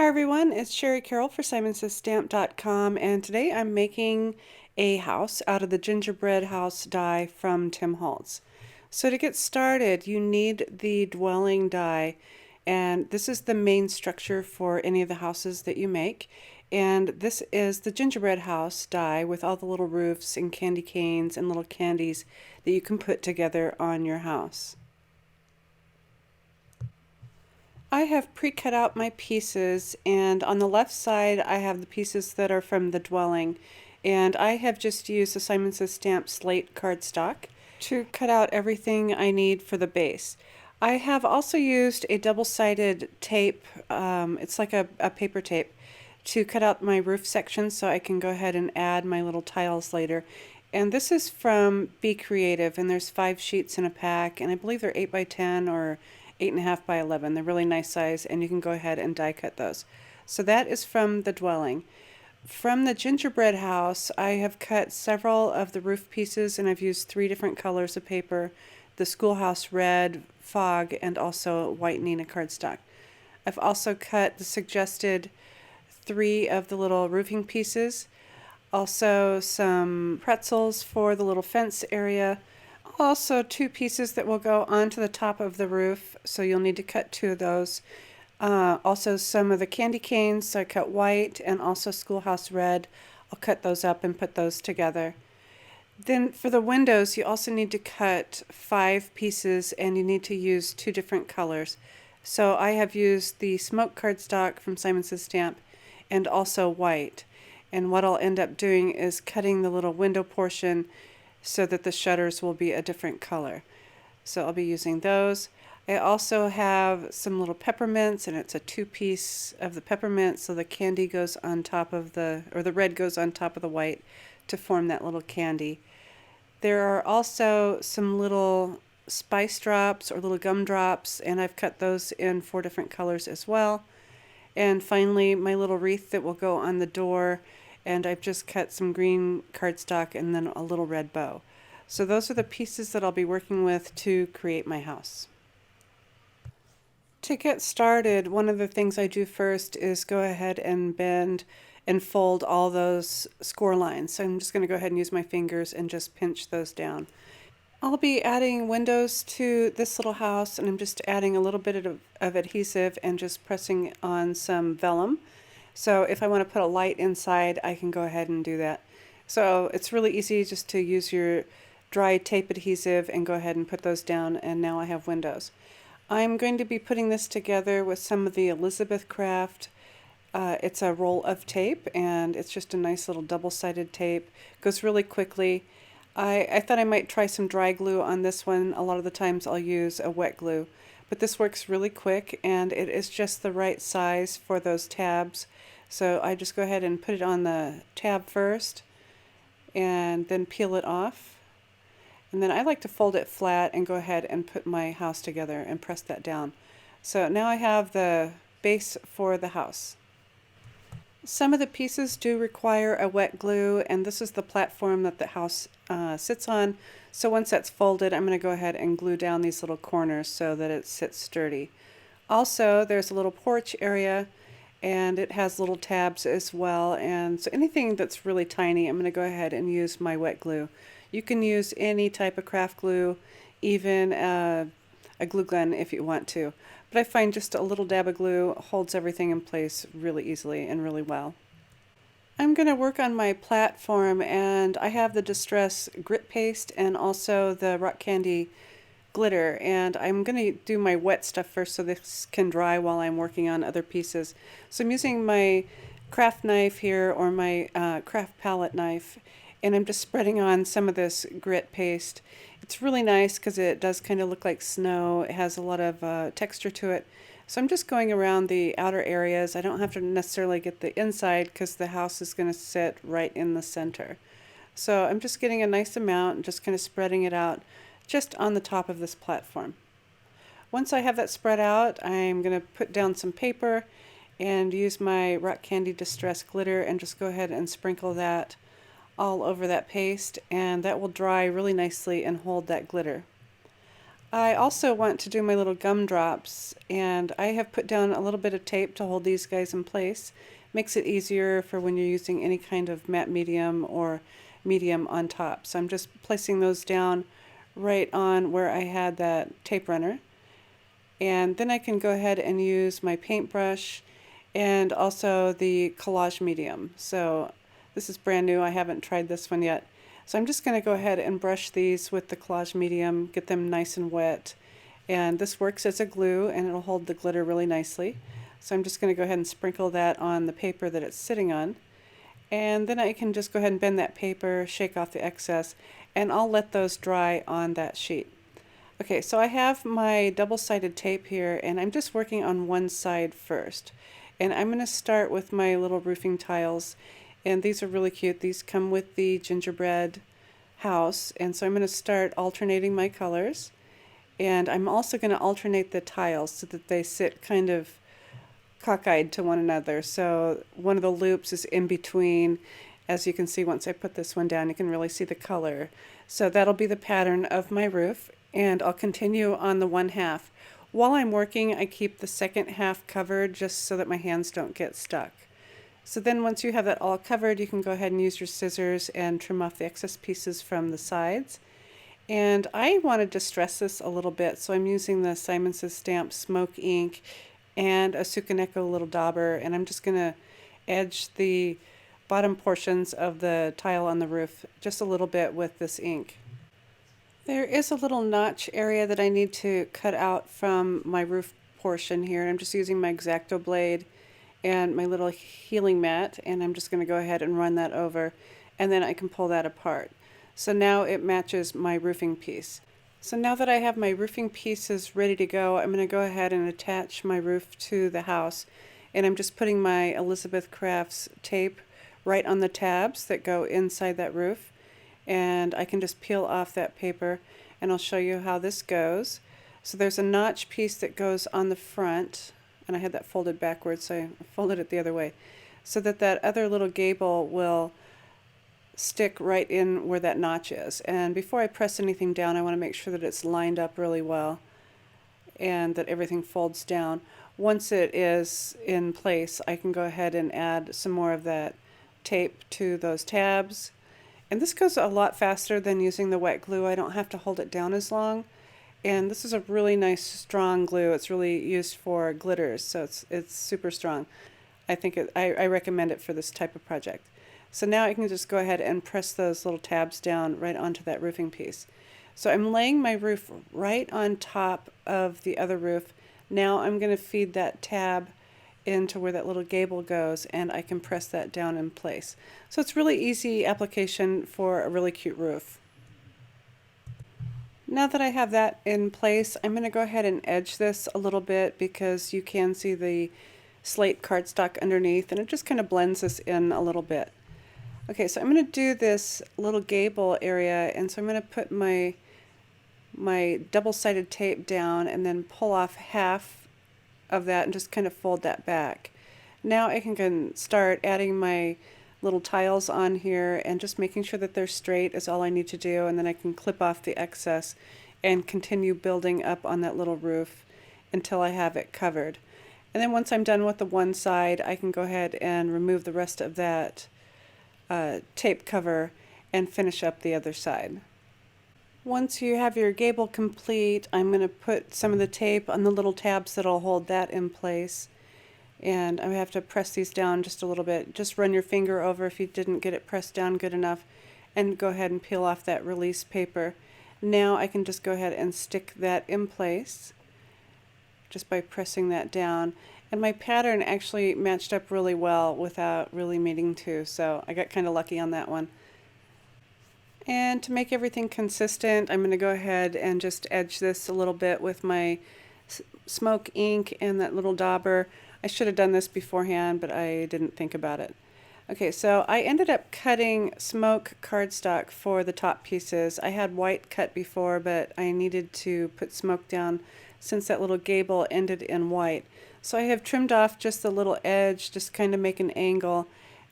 Hi everyone, it's Shari Carroll for SimonsStamp.com, and today I'm making a house out of the gingerbread house die from Tim Holtz. So to get started, you need the dwelling die, and this is the main structure for any of the houses that you make. And this is the gingerbread house die with all the little roofs and candy canes and little candies that you can put together on your house. I have pre-cut out my pieces, and on the left side I have the pieces that are from the dwelling, and I have just used the Simon Says Stamp slate cardstock to cut out everything I need for the base. I have also used a double-sided tape, it's like a paper tape, to cut out my roof section so I can go ahead and add my little tiles later. And this is from Be Creative, and there's 5 sheets in a pack, and I believe they're 8 by 10 or 8.5 by 11. They're really nice size, and you can go ahead and die cut those. So that is from the dwelling. From the gingerbread house, I have cut several of the roof pieces, and I've used 3 different colors of paper: the schoolhouse red, fog, and also white Nina cardstock. I've also cut the suggested 3 of the little roofing pieces, also some pretzels for the little fence area, also 2 pieces that will go onto the top of the roof, so you'll need to cut 2 of those. Also some of the candy canes, so I cut white and also schoolhouse red. I'll cut those up and put those together. Then for the windows, you also need to cut 5 pieces, and you need to use 2 different colors. So I have used the smoke cardstock from Simon Says Stamp and also white. And what I'll end up doing is cutting the little window portion so that the shutters will be a different color. So I'll be using those. I also have some little peppermints, and it's a 2-piece of the peppermint, so the candy goes on top of the red goes on top of the white to form that little candy. There are also some little spice drops or little gum drops, and I've cut those in 4 different colors as well. And finally, my little wreath that will go on the door, and I've just cut some green cardstock and then a little red bow. So those are the pieces that I'll be working with to create my house. To get started, one of the things I do first is go ahead and bend and fold all those score lines. So I'm just going to go ahead and use my fingers and just pinch those down. I'll be adding windows to this little house, and I'm just adding a little bit of adhesive and just pressing on some vellum. So if I want to put a light inside, I can go ahead and do that. So it's really easy just to use your dry tape adhesive and go ahead and put those down, and now I have windows. I'm going to be putting this together with some of the Elizabeth Craft. It's a roll of tape, and it's just a nice little double-sided tape. Goes really quickly. I thought I might try some dry glue on this one. A lot of the times I'll use a wet glue, but this works really quick, and it is just the right size for those tabs. So I just go ahead and put it on the tab first and then peel it off. And then I like to fold it flat and go ahead and put my house together and press that down. So now I have the base for the house. Some of the pieces do require a wet glue, and this is the platform that the house sits on. So once that's folded, I'm going to go ahead and glue down these little corners so that it sits sturdy. Also, there's a little porch area, and it has little tabs as well, and so anything that's really tiny, I'm going to go ahead and use my wet glue. You can use any type of craft glue, even a glue gun if you want to, but I find just a little dab of glue holds everything in place really easily and really well. I'm going to work on my platform, and I have the Distress grit paste and also the rock candy glitter, and I'm going to do my wet stuff first so this can dry while I'm working on other pieces. So I'm using my craft knife here, or my craft palette knife, and I'm just spreading on some of this grit paste. It's really nice because it does kind of look like snow. It has a lot of texture to it. So I'm just going around the outer areas. I don't have to necessarily get the inside because the house is going to sit right in the center. So I'm just getting a nice amount and just kind of spreading it out just on the top of this platform. Once I have that spread out, I'm going to put down some paper and use my rock candy distress glitter and just go ahead and sprinkle that all over that paste, and that will dry really nicely and hold that glitter. I also want to do my little gumdrops, and I have put down a little bit of tape to hold these guys in place. Makes it easier for when you're using any kind of matte medium or medium on top. So I'm just placing those down right on where I had that tape runner. And then I can go ahead and use my paintbrush and also the collage medium. So this is brand new, I haven't tried this one yet. So I'm just going to go ahead and brush these with the collage medium, get them nice and wet. And this works as a glue and it'll hold the glitter really nicely. So I'm just going to go ahead and sprinkle that on the paper that it's sitting on. And then I can just go ahead and bend that paper, shake off the excess, and I'll let those dry on that sheet. Okay, so I have my double-sided tape here and I'm just working on one side first. And I'm going to start with my little roofing tiles. And these are really cute. These come with the gingerbread house. And so I'm going to start alternating my colors. And I'm also going to alternate the tiles so that they sit kind of cockeyed to one another. So one of the loops is in between. As you can see, once I put this one down, you can really see the color. So that'll be the pattern of my roof. And I'll continue on the one half. While I'm working, I keep the second half covered just so that my hands don't get stuck. So then once you have that all covered, you can go ahead and use your scissors and trim off the excess pieces from the sides. And I want to distress this a little bit, so I'm using the Simon Says Stamp Smoke Ink and a Sukaneko little dauber, and I'm just going to edge the bottom portions of the tile on the roof just a little bit with this ink. There is a little notch area that I need to cut out from my roof portion here, and I'm just using my X-Acto blade and my little healing mat, and I'm just going to go ahead and run that over, and then I can pull that apart. So now it matches my roofing piece. So now that I have my roofing pieces ready to go, I'm going to go ahead and attach my roof to the house, and I'm just putting my Elizabeth Crafts tape right on the tabs that go inside that roof, and I can just peel off that paper, and I'll show you how this goes. So there's a notch piece that goes on the front, and I had that folded backwards, so I folded it the other way, so that that other little gable will stick right in where that notch is. And before I press anything down, I want to make sure that it's lined up really well and that everything folds down. Once it is in place, I can go ahead and add some more of that tape to those tabs. And this goes a lot faster than using the wet glue. I don't have to hold it down as long. And this is a really nice strong glue. It's really used for glitters, so it's super strong. I recommend it for this type of project. So now I can just go ahead and press those little tabs down right onto that roofing piece. So I'm laying my roof right on top of the other roof. Now I'm going to feed that tab into where that little gable goes, and I can press that down in place. So it's really easy application for a really cute roof. Now that I have that in place, I'm going to go ahead and edge this a little bit because you can see the slate cardstock underneath, and it just kind of blends this in a little bit. Okay, so I'm going to do this little gable area, and so I'm going to put my double-sided tape down and then pull off half of that and just kind of fold that back. Now I can start adding my little tiles on here and just making sure that they're straight is all I need to do, and then I can clip off the excess and continue building up on that little roof until I have it covered. And then once I'm done with the one side, I can go ahead and remove the rest of that tape cover and finish up the other side. Once you have your gable complete, I'm going to put some of the tape on the little tabs that'll hold that in place. And I have to press these down just a little bit. Just run your finger over if you didn't get it pressed down good enough, and go ahead and peel off that release paper. Now I can just go ahead and stick that in place just by pressing that down. And my pattern actually matched up really well without really needing to, so I got kind of lucky on that one. And to make everything consistent, I'm going to go ahead and just edge this a little bit with my smoke ink and that little dauber. I should have done this beforehand, but I didn't think about it. Okay, so I ended up cutting smoke cardstock for the top pieces. I had white cut before, but I needed to put smoke down since that little gable ended in white. So I have trimmed off just the little edge, just kind of make an angle,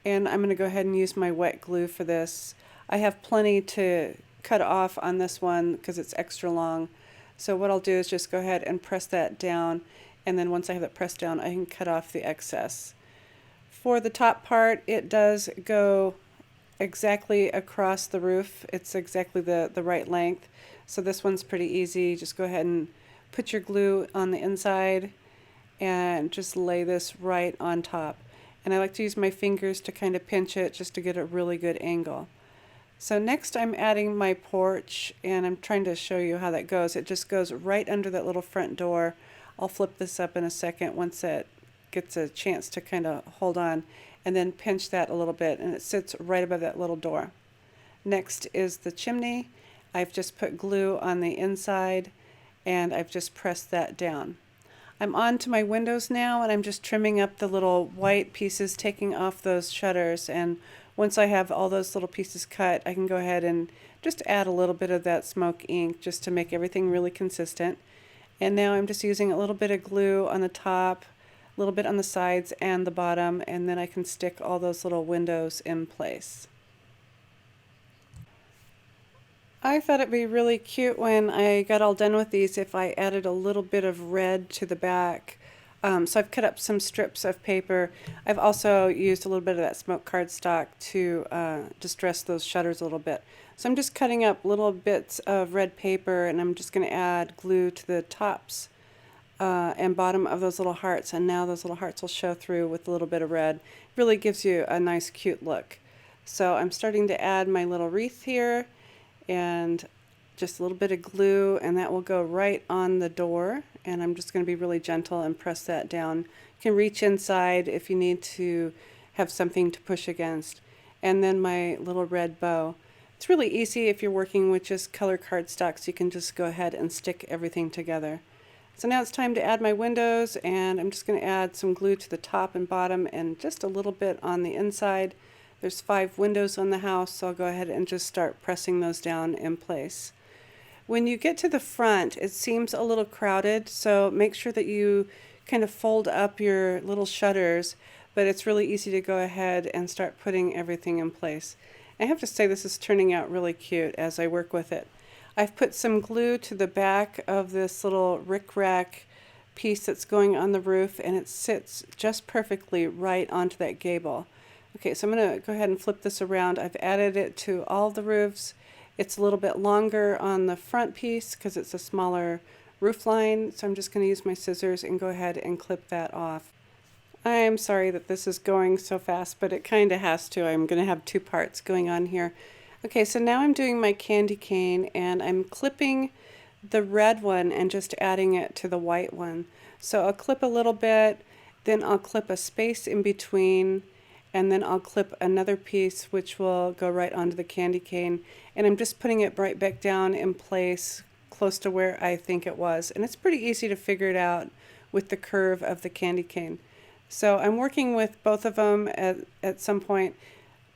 and I'm going to go ahead and use my wet glue for this. I have plenty to cut off on this one because it's extra long. So what I'll do is just go ahead and press that down, and then once I have it pressed down, I can cut off the excess. For the top part, it does go exactly across the roof. It's exactly the right length. So this one's pretty easy. Just go ahead and put your glue on the inside and just lay this right on top. And I like to use my fingers to kind of pinch it just to get a really good angle. So next I'm adding my porch, and I'm trying to show you how that goes. It just goes right under that little front door. I'll flip this up in a second once it gets a chance to kind of hold on, and then pinch that a little bit, and it sits right above that little door. Next is the chimney. I've just put glue on the inside, and I've just pressed that down. I'm on to my windows now, and I'm just trimming up the little white pieces, taking off those shutters, and once I have all those little pieces cut, I can go ahead and just add a little bit of that smoke ink just to make everything really consistent. And now I'm just using a little bit of glue on the top, a little bit on the sides and the bottom, and then I can stick all those little windows in place. I thought it'd be really cute when I got all done with these if I added a little bit of red to the back. So I've cut up some strips of paper. I've also used a little bit of that smoke cardstock to distress those shutters a little bit. So I'm just cutting up little bits of red paper, and I'm just going to add glue to the tops and bottom of those little hearts, and now those little hearts will show through with a little bit of red. Really gives you a nice cute look. So I'm starting to add my little wreath here, and just a little bit of glue, and that will go right on the door, and I'm just going to be really gentle and press that down. You can reach inside if you need to have something to push against. And then my little red bow. It's really easy if you're working with just color cardstock, so you can just go ahead and stick everything together. So now it's time to add my windows, and I'm just going to add some glue to the top and bottom and just a little bit on the inside. There's 5 windows on the house, so I'll go ahead and just start pressing those down in place. When you get to the front, it seems a little crowded, so make sure that you kind of fold up your little shutters, but it's really easy to go ahead and start putting everything in place. I have to say this is turning out really cute as I work with it. I've put some glue to the back of this little rickrack piece that's going on the roof, and it sits just perfectly right onto that gable. Okay, so I'm going to go ahead and flip this around. I've added it to all the roofs. It's a little bit longer on the front piece because it's a smaller roof line, so I'm just going to use my scissors and go ahead and clip that off. I am sorry that this is going so fast, but it kind of has to. I'm going to have 2 parts going on here. Okay, so now I'm doing my candy cane, and I'm clipping the red one and just adding it to the white one. So I'll clip a little bit, then I'll clip a space in between, and then I'll clip another piece which will go right onto the candy cane, and I'm just putting it right back down in place close to where I think it was. And it's pretty easy to figure it out with the curve of the candy cane. So I'm working with both of them at some point,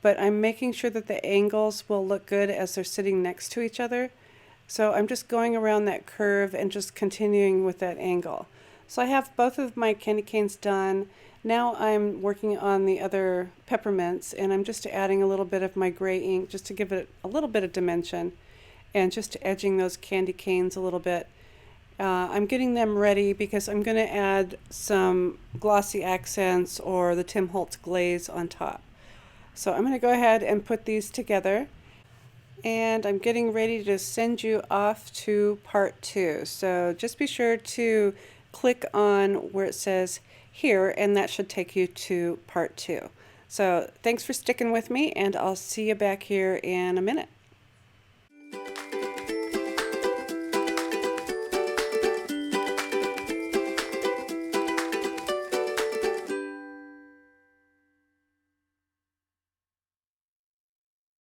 but I'm making sure that the angles will look good as they're sitting next to each other. So I'm just going around that curve and just continuing with that angle. So I have both of my candy canes done. Now I'm working on the other peppermints, and I'm just adding a little bit of my gray ink just to give it a little bit of dimension, and just edging those candy canes a little bit. I'm getting them ready because I'm going to add some glossy accents or the Tim Holtz glaze on top. So I'm going to go ahead and put these together, and I'm getting ready to send you off to part 2. So just be sure to click on where it says here, and that should take you to part 2. So thanks for sticking with me, and I'll see you back here in a minute.